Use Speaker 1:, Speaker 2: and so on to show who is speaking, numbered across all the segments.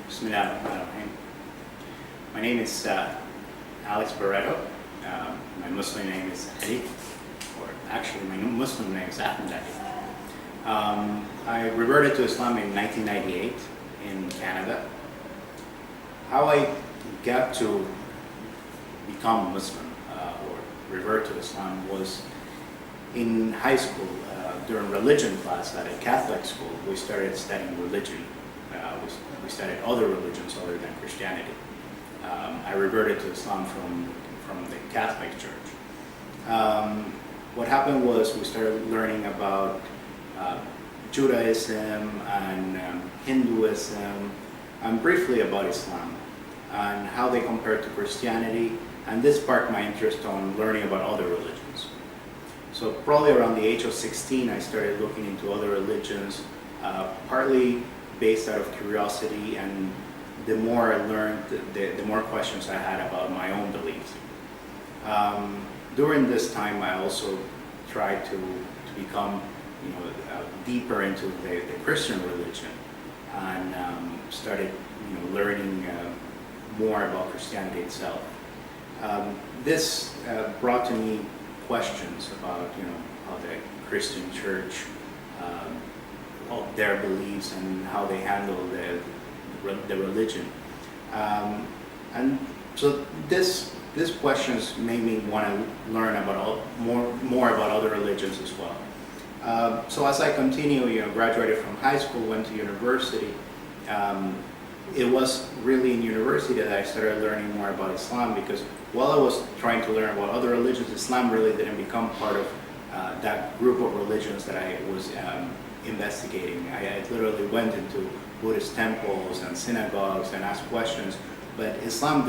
Speaker 1: Bismillahirrahmanirrahim. My name is Alex Baretto. My Muslim name is Ali, or actually my Muslim name is Ahmed Ali. I reverted to Islam in 1998 in Canada. How I got to become Muslim or revert to Islam was in high school during religion class at a Catholic school. We started studying religion. We studied other religions other than Christianity. I reverted to Islam from the Catholic Church. What happened was we started learning about Judaism and Hinduism and briefly about Islam and how they compare to Christianity, and this sparked my interest on learning about other religions. So probably around the age of 16 I started looking into other religions, partly based out of curiosity, and the more I learned, the more questions I had about my own beliefs. During this time I also tried to become deeper into the Christian religion and started learning more about Christianity itself. This brought to me questions about how the Christian church, of their beliefs and how they handle the religion, and so these questions made me want to learn about more about other religions as well. So as I continue, graduated from high school, went to university. It was really in university that I started learning more about Islam, because while I was trying to learn about other religions, Islam really didn't become part of that group of religions that I was investigating. I literally went into Buddhist temples and synagogues and asked questions, but Islam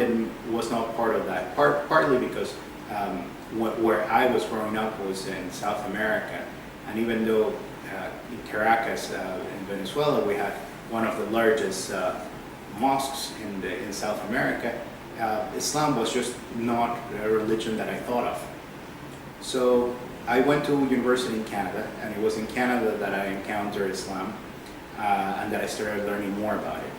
Speaker 1: was not part of that. Partly because where I was growing up was in South America, and even though in Caracas, in Venezuela, we had one of the largest mosques in South America, Islam was just not a religion that I thought of. So I went to university in Canada, and it was in Canada that I encountered Islam and that I started learning more about it.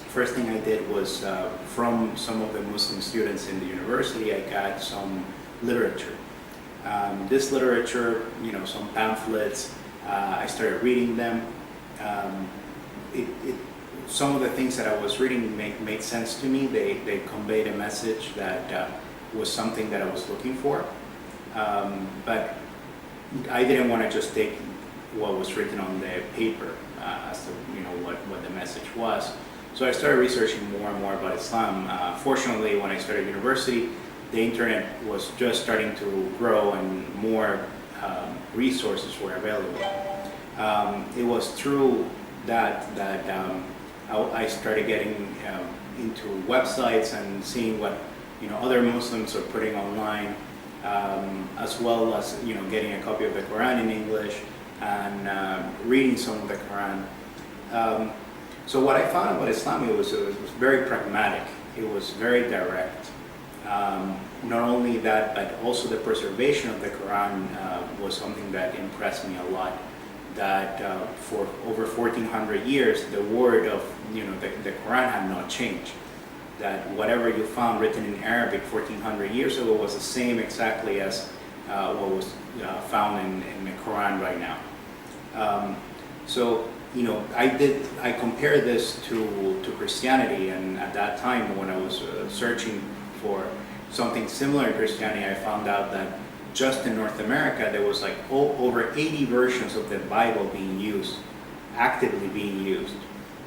Speaker 1: First thing I did was from some of the Muslim students in the university, I got some literature. This literature, some pamphlets, I started reading them. Some of the things that I was reading made sense to me. They conveyed a message that was something that I was looking for. But I didn't want to just take what was written on the paper as to what the message was. So I started researching more and more about Islam. Fortunately, when I started university, the internet was just starting to grow and more resources were available. It was through that I started getting into websites and seeing what other Muslims are putting online, as well as getting a copy of the Quran in English and reading some of the Quran. So what I found about Islam, it was very pragmatic. It was very direct. Not only that, but also the preservation of the Quran was something that impressed me a lot. That for over 1,400 years, the word of the Quran had not changed. That whatever you found written in Arabic 1,400 years ago was the same exactly as what was found in the Quran right now. So I compared this to Christianity, and at that time when I was searching for something similar to Christianity, I found out that just in North America there was like over 80 versions of the Bible being used, actively being used.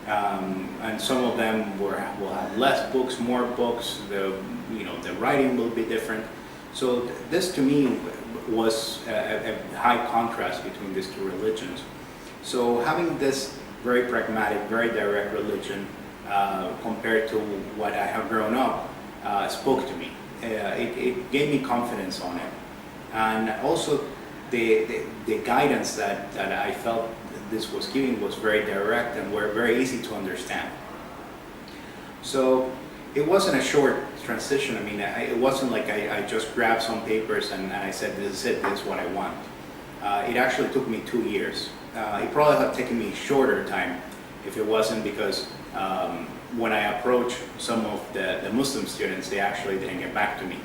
Speaker 1: And some of them will have less books, more books. The writing will be different. So this to me was a high contrast between these two religions. So having this very pragmatic, very direct religion compared to what I have grown up spoke to me. It gave me confidence on it, and also the guidance that I felt this was giving was very direct and were very easy to understand. So it wasn't a short transition. I mean, it wasn't like I just grabbed some papers and I said, this is it, this is what I want. It actually took me 2 years. It probably had taken me shorter time if it wasn't because when I approached some of the Muslim students, they actually didn't get back to me.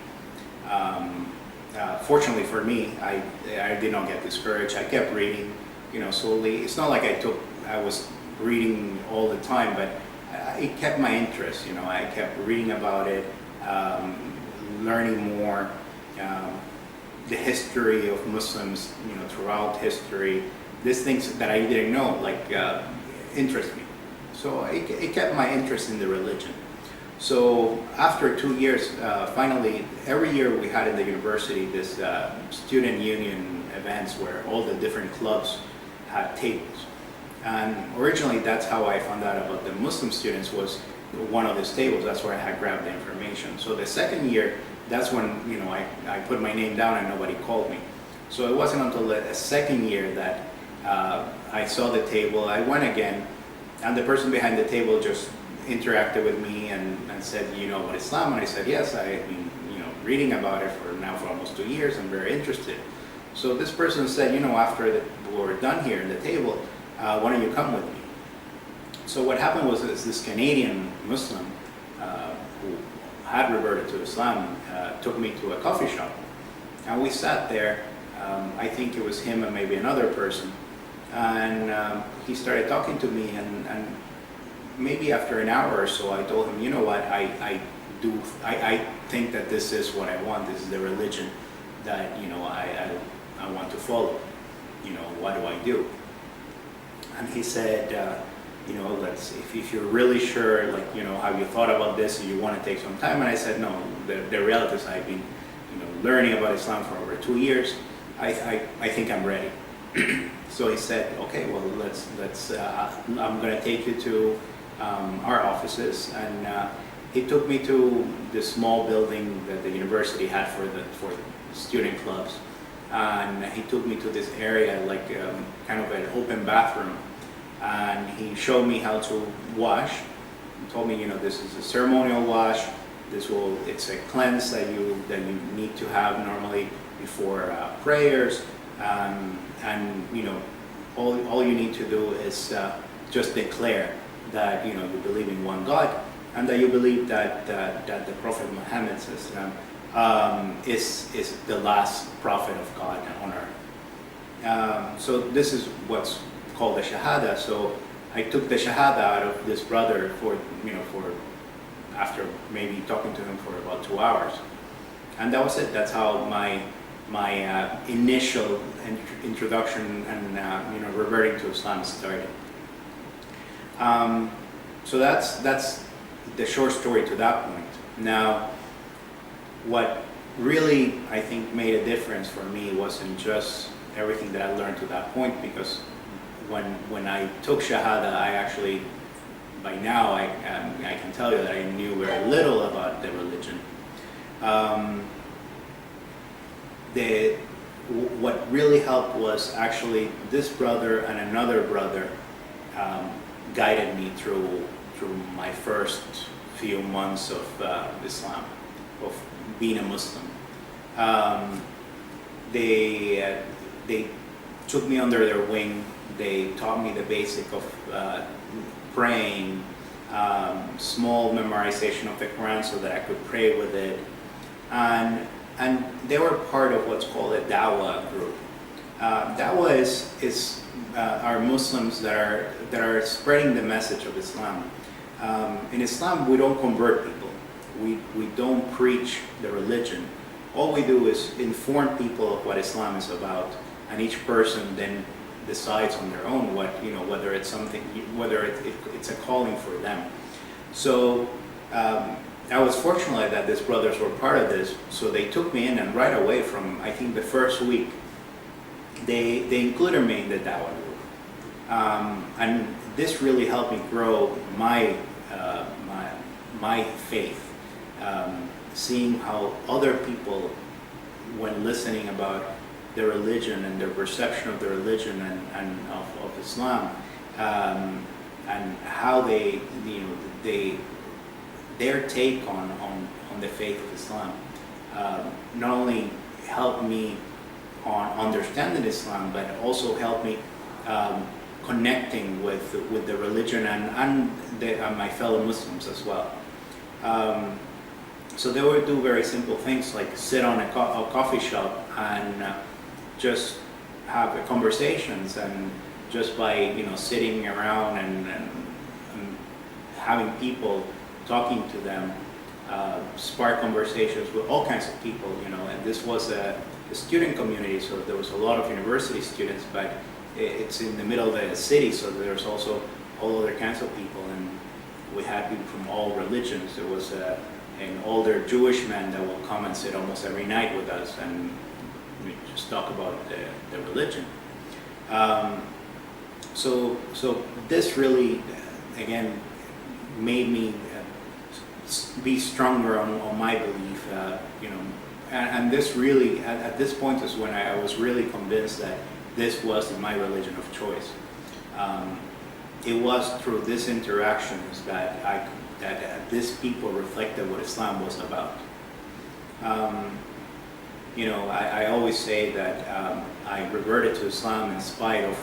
Speaker 1: Fortunately for me, I did not get discouraged. I kept reading, slowly. It's not like I was reading all the time, but it kept my interest. I kept reading about it, learning more, the history of Muslims, throughout history. These things that I didn't know, interest me. So it kept my interest in the religion. So after 2 years, finally, every year we had in the university this student union events where all the different clubs had tables. And originally that's how I found out about the Muslim students, was one of these tables. That's where I had grabbed the information. So the second year, that's when I put my name down and nobody called me. So it wasn't until the second year that I saw the table. I went again, and the person behind the table just interacted with me and said, "You know about Islam?" And I said, "Yes, I've been reading about it for almost 2 years. I'm very interested." So this person said, after we're done here in the table, why don't you come with me? So what happened was this Canadian Muslim who had reverted to Islam took me to a coffee shop, and we sat there. I think it was him and maybe another person, and he started talking to me, and maybe after an hour or so, I told him, "You know what, I think that this is what I want. This is the religion that I want to follow. What do I do?" And he said, if you're really sure, have you thought about this and you want to take some time? And I said, "No, the reality is I've been, learning about Islam for over 2 years. I think I'm ready." So he said, "Okay, well, I'm going to take you to our offices." And he took me to this small building that the university had for the student clubs. And he took me to this area, kind of an open bathroom. And he showed me how to wash. He told me, this is a ceremonial wash. It's a cleanse that you need to have normally before prayers. All you need to do is just declare that you believe in one God, and that you believe that the Prophet Muhammad is the last prophet of God on earth. So this is what's called the Shahada. So I took the Shahada out of this brother for after maybe talking to him for about 2 hours, and that was it. That's how my initial introduction and reverting to Islam started. So that's the short story to that point. Now, what really I think made a difference for me wasn't just everything that I learned to that point, because when I took Shahada, I actually, by now, I can tell you that I knew very little about the religion. What really helped was actually this brother and another brother guided me through my first few months of Islam, of being a Muslim. They took me under their wing. They taught me the basic of praying, small memorization of the Quran so that I could pray with it, and they were part of what's called a dawah group. Dawah is are Muslims that are spreading the message of Islam. In Islam, we don't convert people. We don't preach the religion. All we do is inform people of what Islam is about, and each person then decides on their own whether it's a calling for them. So I was fortunate that these brothers were part of this, so they took me in, and right away from I think the first week, they included me in the Dawah group, and this really helped me grow my faith, seeing how other people, when listening about the religion and their perception of the religion and of Islam, and how their take on the faith of Islam not only helped me on understanding Islam, but also helped me connecting with the religion and my fellow Muslims as well. So they would do very simple things like sit on a coffee shop and just have conversations, and just by sitting around and having people talking to them, spark conversations with all kinds of people, and this was a student community, so there was a lot of university students, but it's in the middle of the city, so there's also all other kinds of people, and we had people from all religions. There was an older Jewish man that would come and sit almost every night with us, and we just talk about the religion. So this really, again, made me be stronger on my belief, and this really, at this point is when I was really convinced that this was my religion of choice. It was through these interactions that these people reflected what Islam was about. I always say that I reverted to Islam in spite of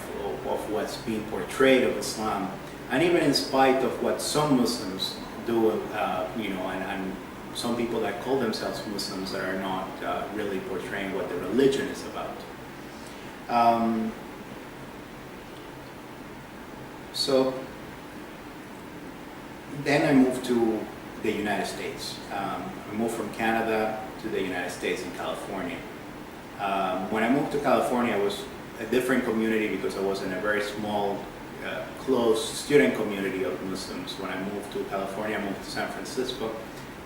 Speaker 1: what's being portrayed of Islam, and even in spite of what some Muslims do, and some people that call themselves Muslims that are not really portraying what the religion is about. So then I moved to the United States. I moved from Canada to the United States in California. When I moved to California, it was a different community because I was in a very small, close student community of Muslims. When I moved to California, I moved to San Francisco.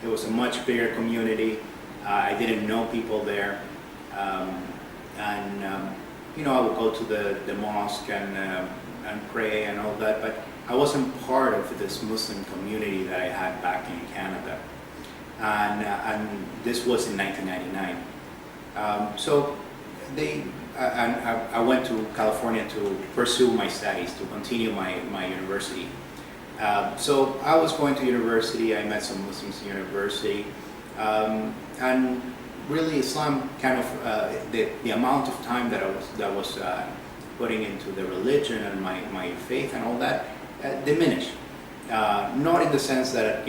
Speaker 1: It was a much bigger community. I didn't know people there. I would go to the mosque and pray and all that, but I wasn't part of this Muslim community that I had back in Canada. And this was in 1999. I went to California to pursue my studies, to continue my university. So I was going to university, I met some Muslims in university, and really Islam kind of, the amount of time that I was putting into the religion and my faith and all that diminished. Not in the sense that,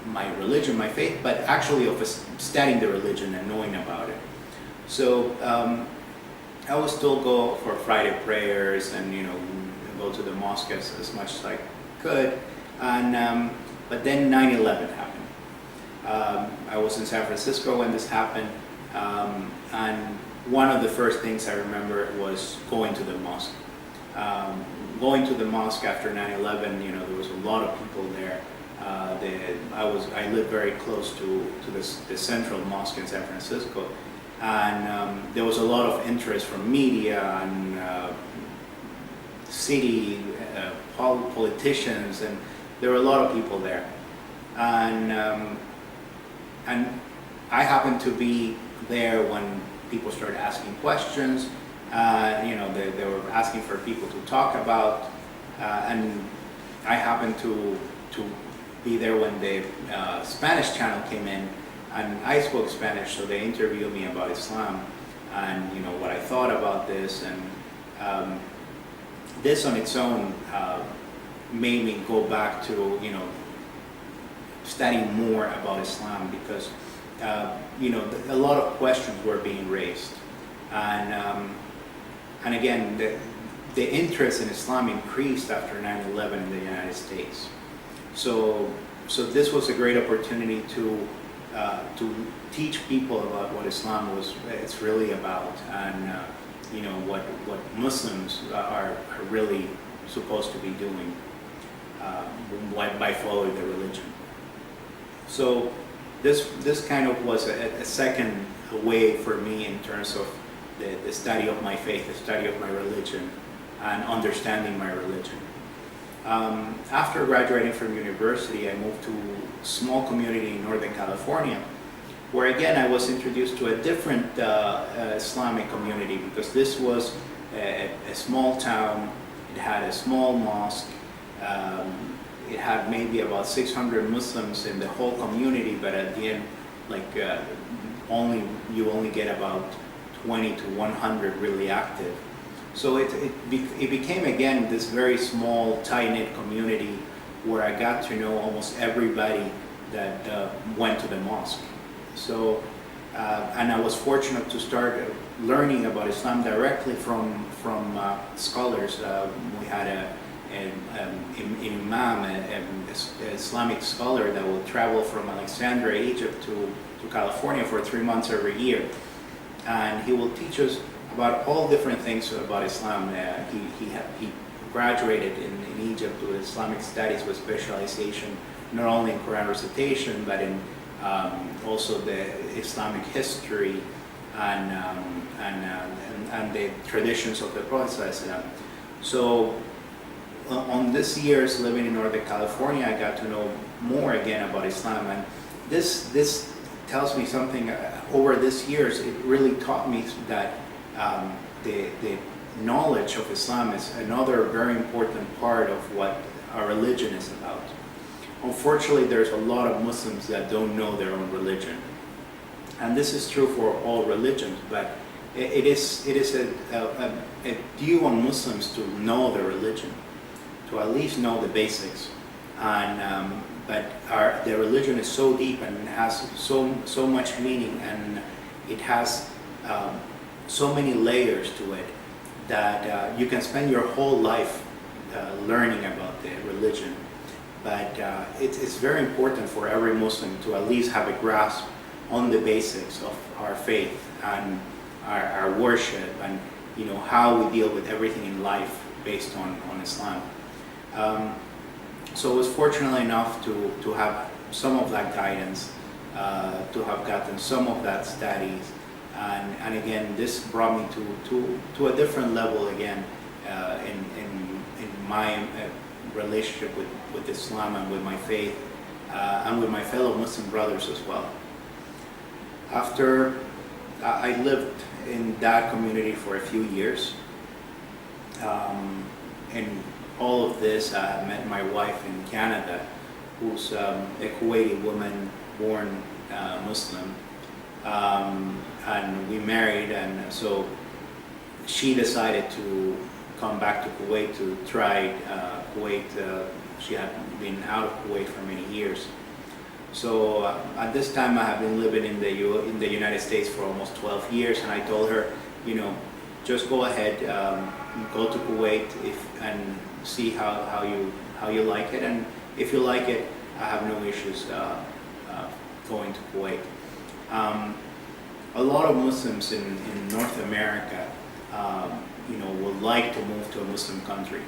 Speaker 1: my religion, my faith, but actually of studying the religion and knowing about it. So I would still go for Friday prayers and go to the mosque as much as I could. And but then 9/11 happened. I was in San Francisco when this happened, and one of the first things I remember was going to the mosque. Going to the mosque after 9/11, there was a lot of people there. I lived very close to the central mosque in San Francisco, and there was a lot of interest from media and city politicians, and there were a lot of people there, and I happened to be there when people started asking questions. They were asking for people to talk about, and I happened to be there when the Spanish channel came in, and I spoke Spanish, so they interviewed me about Islam and what I thought about this, and this on its own made me go back to studying more about Islam, because a lot of questions were being raised, and again the interest in Islam increased after 9/11 in the United States. So this was a great opportunity to teach people about what Islam it's really about, and what Muslims are really supposed to be doing by following the religion. So this kind of was a second way for me in terms of the study of my faith, the study of my religion, and understanding my religion. After graduating from university, I moved to a small community in Northern California, where again I was introduced to a different Islamic community, because this was a small town. It had a small mosque. It had maybe about 600 Muslims in the whole community, but at the end, you only get about 20 to 100 really active So it became again this very small, tight-knit community where I got to know almost everybody that went to the mosque. So, and I was fortunate to start learning about Islam directly from scholars. We had an imam, an Islamic scholar that would travel from Alexandria, Egypt to California for 3 months every year. And he will teach us about all different things about Islam. He graduated in Egypt with Islamic studies with specialization not only in Quran recitation, but in also the Islamic history and the traditions of the Prophet ﷺ. So on this years living in Northern California, I got to know more again about Islam, and this tells me something. Over these years, it really taught me that the knowledge of Islam is another very important part of what our religion is about. Unfortunately, there's a lot of Muslims that don't know their own religion, and this is true for all religions. But it is a due on Muslims to know their religion, to at least know the basics. And but their religion is so deep and has so much meaning, and it has so many layers to it that you can spend your whole life learning about the religion. But it's very important for every Muslim to at least have a grasp on the basics of our faith and our worship, and how we deal with everything in life based on Islam. So I was fortunate enough to have some of that guidance, to have gotten some of that studies, and again, this brought me to a different level again in my relationship with Islam and with my faith, and with my fellow Muslim brothers as well. After I lived in that community for a few years, and all of this, I met my wife in Canada, who's a Kuwaiti woman born Muslim, and we married, and so she decided to come back to Kuwait to try Kuwait. She had been out of Kuwait for many years. So at this time I have been living in the United States for almost 12 years, and I told her, just go ahead, go to Kuwait and see how you like it, and if you like it, I have no issues going to Kuwait. A lot of Muslims in North America would like to move to a Muslim country.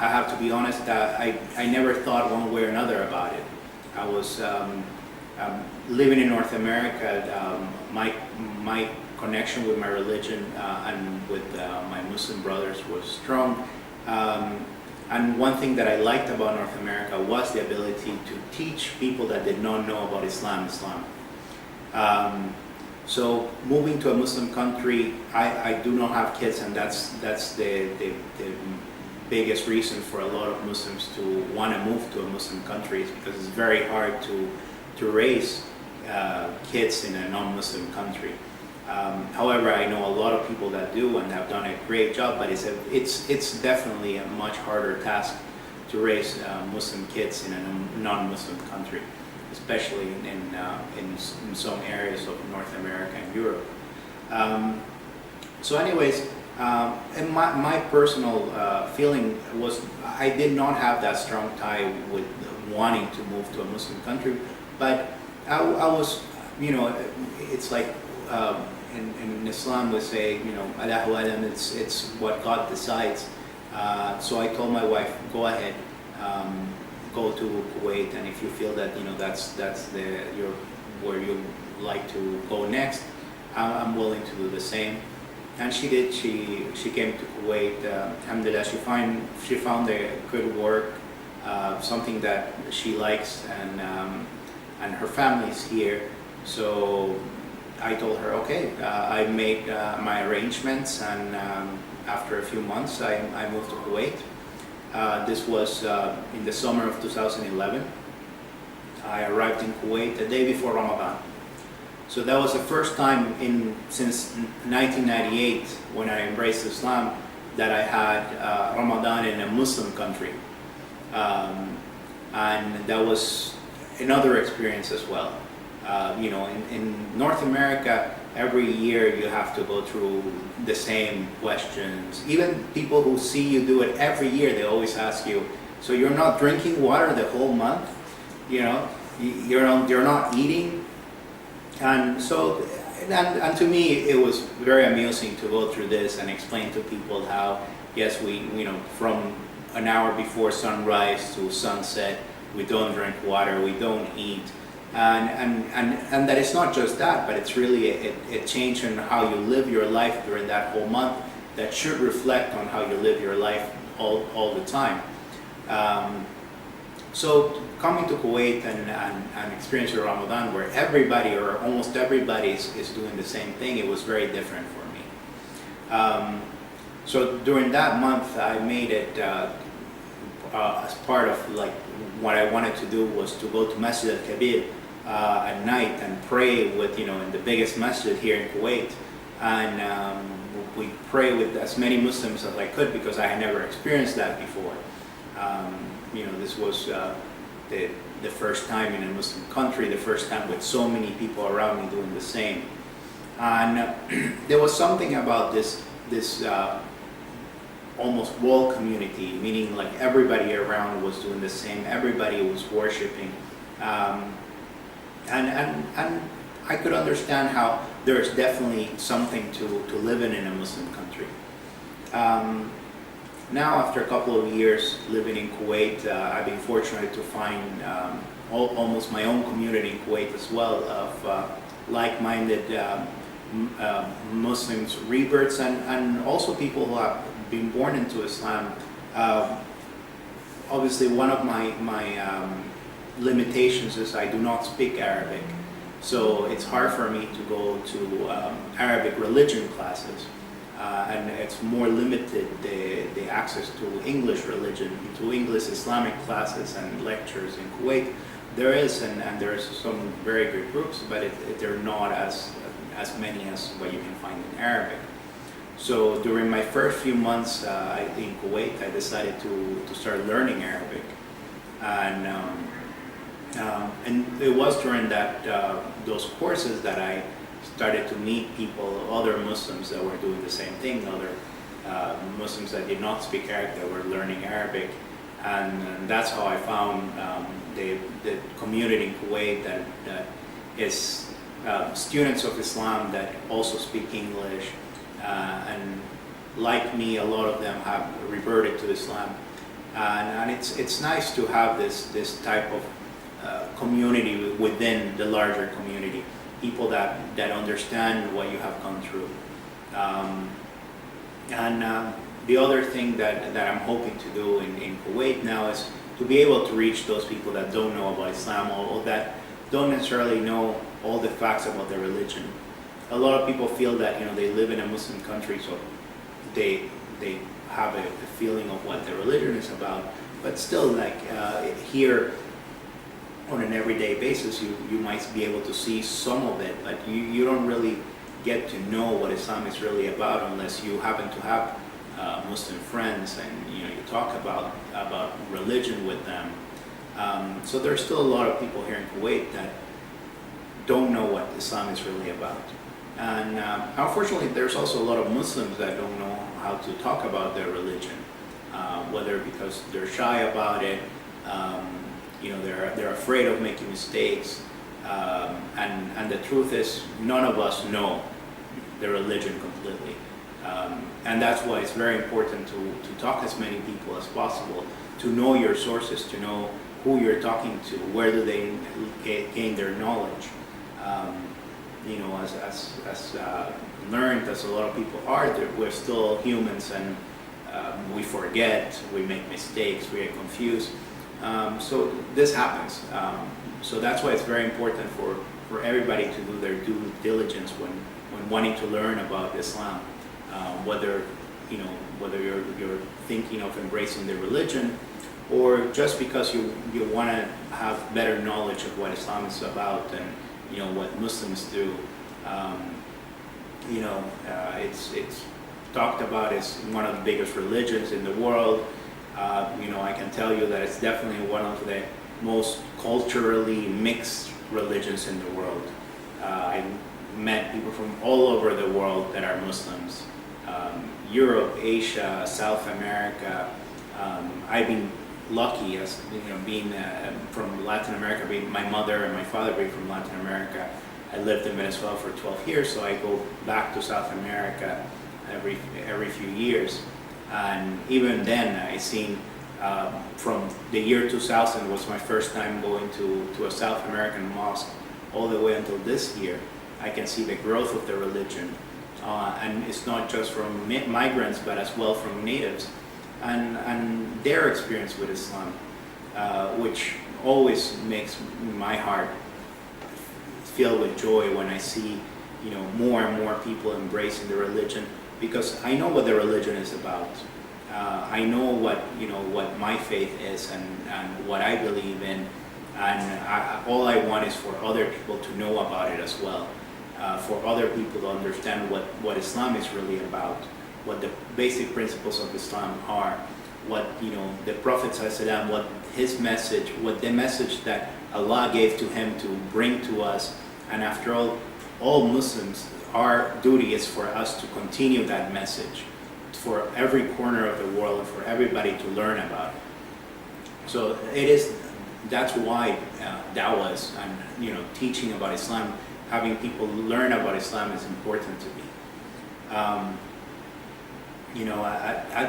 Speaker 1: I have to be honest that I never thought one way or another about it. I was living in North America. My connection with my religion and with my Muslim brothers was strong. And one thing that I liked about North America was the ability to teach people that did not know about Islam. So moving to a Muslim country, I do not have kids, and that's the biggest reason for a lot of Muslims to want to move to a Muslim country, is because it's very hard to raise kids in a non-Muslim country. However, I know a lot of people that do and have done a great job, but it's definitely a much harder task to raise Muslim kids in a non-Muslim country, especially in some areas of North America and Europe. So anyways, and my personal feeling was I did not have that strong tie with wanting to move to a Muslim country, but I was, it's like in Islam we say, Allahu Alam, it's what God decides. So I told my wife, go ahead, go to Kuwait, and if you feel that that's where you like to go next, I'm willing to do the same. And she did. She came to Kuwait. Alhamdulillah, she found a good work, something that she likes, and her family's here. So I told her, okay. I made my arrangements, and after a few months, I moved to Kuwait. This was in the summer of 2011. I arrived in Kuwait the day before Ramadan. So that was the first time since 1998 when I embraced Islam that I had Ramadan in a Muslim country. And that was another experience as well. In North America, every year you have to go through the same questions. Even people who see you do it every year, they always ask you, so you're not drinking water the whole month? You're not eating? And so, and to me, it was very amusing to go through this and explain to people how, yes, from an hour before sunrise to sunset, we don't drink water, we don't eat. And that it's not just that, but it's really a change in how you live your life during that whole month that should reflect on how you live your life all the time. So coming to Kuwait and experiencing Ramadan where everybody or almost everybody is doing the same thing, it was very different for me. So during that month I made it as part of like what I wanted to do was to go to Masjid al-Kabir at night and pray with, in the biggest masjid here in Kuwait. And we pray with as many Muslims as I could because I had never experienced that before. This was the first time in a Muslim country, the first time with so many people around me doing the same. And there was something about this almost wall community, meaning like everybody around was doing the same, everybody was worshiping. And I could understand how there's definitely something to live in a Muslim country. Now, after a couple of years living in Kuwait, I've been fortunate to find almost my own community in Kuwait as well of like-minded Muslims, reverts, and also people who have been born into Islam. Obviously, one of my limitations is I do not speak Arabic, so it's hard for me to go to Arabic religion classes. And it's more limited, the access to English religion, to English Islamic classes and lectures in Kuwait. There is, and there's some very good groups, but they're not as many as what you can find in Arabic. So during my first few months in Kuwait, I decided to start learning Arabic. And it was during those courses that I started to meet people, other Muslims that were doing the same thing, other Muslims that did not speak Arabic that were learning Arabic. And that's how I found the community in Kuwait that is students of Islam that also speak English. And like me, a lot of them have reverted to Islam. And it's nice to have this type of community within the larger community. People that understand what you have gone through. The other thing that I'm hoping to do in Kuwait now is to be able to reach those people that don't know about Islam or that don't necessarily know all the facts about their religion. A lot of people feel that they live in a Muslim country, so they have a feeling of what their religion is about. But still, here, on an everyday basis, you might be able to see some of it, but you don't really get to know what Islam is really about unless you happen to have Muslim friends and you talk about religion with them. So there's still a lot of people here in Kuwait that don't know what Islam is really about. And unfortunately, there's also a lot of Muslims that don't know how to talk about their religion, whether because they're shy about it, they're afraid of making mistakes, and the truth is none of us know the religion completely, and that's why it's very important to talk as many people as possible, to know your sources, to know who you're talking to, where do they gain their knowledge. As learned as a lot of people are, we're still humans, and we forget, we make mistakes, we get confused. So this happens. So that's why it's very important for everybody to do their due diligence when wanting to learn about Islam. Whether you're thinking of embracing the religion, or just because you want to have better knowledge of what Islam is about and what Muslims do. It's talked about as one of the biggest religions in the world. I can tell you that it's definitely one of the most culturally mixed religions in the world. I met people from all over the world that are Muslims. Europe, Asia, South America. I've been lucky as being from Latin America, my mother and my father being from Latin America. I lived in Venezuela for 12 years, so I go back to South America every few years. And even then, I seen from the year 2000 was my first time going to a South American mosque, all the way until this year. I can see the growth of the religion, and it's not just from migrants, but as well from natives, and their experience with Islam, which always makes my heart filled with joy when I see more and more people embracing the religion, because I know what the religion is about. I know what my faith is and what I believe in, and all I want is for other people to know about it as well, for other people to understand what Islam is really about, what the basic principles of Islam are, what the Prophet ﷺ, what his message, what the message that Allah gave to him to bring to us. And after all Muslims, our duty is for us to continue that message for every corner of the world and for everybody to learn about it. So that's why dawahs and teaching about Islam, having people learn about Islam is important to me.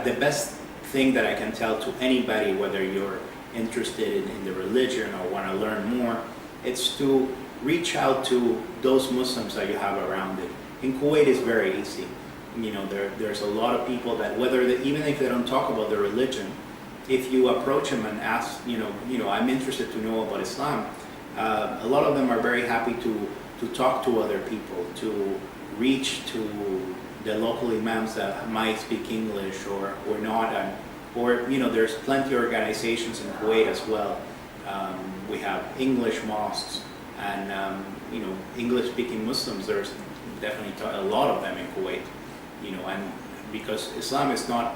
Speaker 1: The best thing that I can tell to anybody, whether you're interested in the religion or want to learn more, it's to reach out to those Muslims that you have around it. In Kuwait, it's very easy. There's a lot of people that even if they don't talk about their religion, if you approach them and ask, I'm interested to know about Islam, a lot of them are very happy to talk to other people, to reach to the local imams that might speak English or not, there's plenty of organizations in Kuwait as well. We have English mosques and English-speaking Muslims. There's definitely a lot of them in Kuwait, and because Islam is not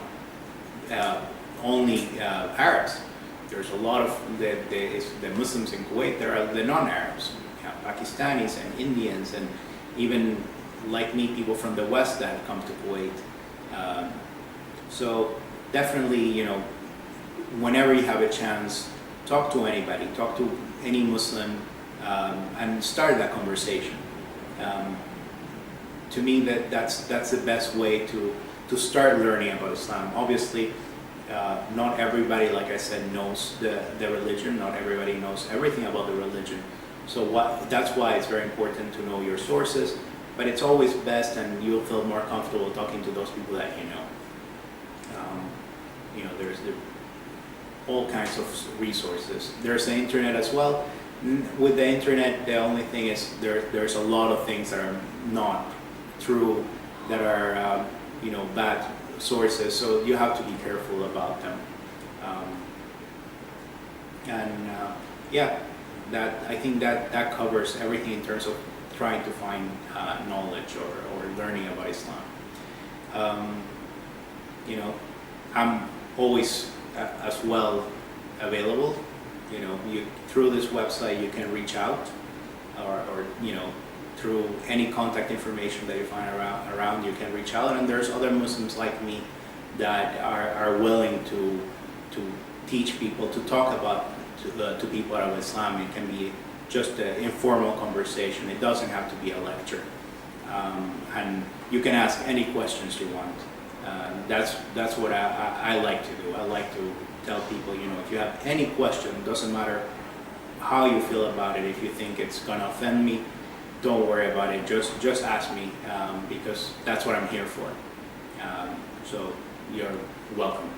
Speaker 1: only Arabs. There's a lot of the Muslims in Kuwait. There are the non-Arabs, Pakistanis and Indians, and even like me, people from the West that have come to Kuwait. So definitely, whenever you have a chance, talk to anybody, talk to any Muslim, and start that conversation. To me, that's the best way to start learning about Islam. Obviously, not everybody, like I said, knows the religion. Not everybody knows everything about the religion. So that's why it's very important to know your sources. But it's always best, and you'll feel more comfortable talking to those people that you know. There's all kinds of resources. There's the internet as well. With the internet, the only thing is there's a lot of things that are not true, that are bad sources. So you have to be careful about them. I think that covers everything in terms of trying to find knowledge or learning about Islam. I'm always as well available. Through this website you can reach out, or through any contact information that you find around you can reach out. And there's other Muslims like me that are willing to teach people, to talk about to people about Islam. It can be just an informal conversation. It doesn't have to be a lecture, and you can ask any questions you want. That's what I like to do. I like to tell people, if you have any question, doesn't matter how you feel about it. If you think it's gonna offend me, don't worry about it. Just ask me, because that's what I'm here for. So you're welcome.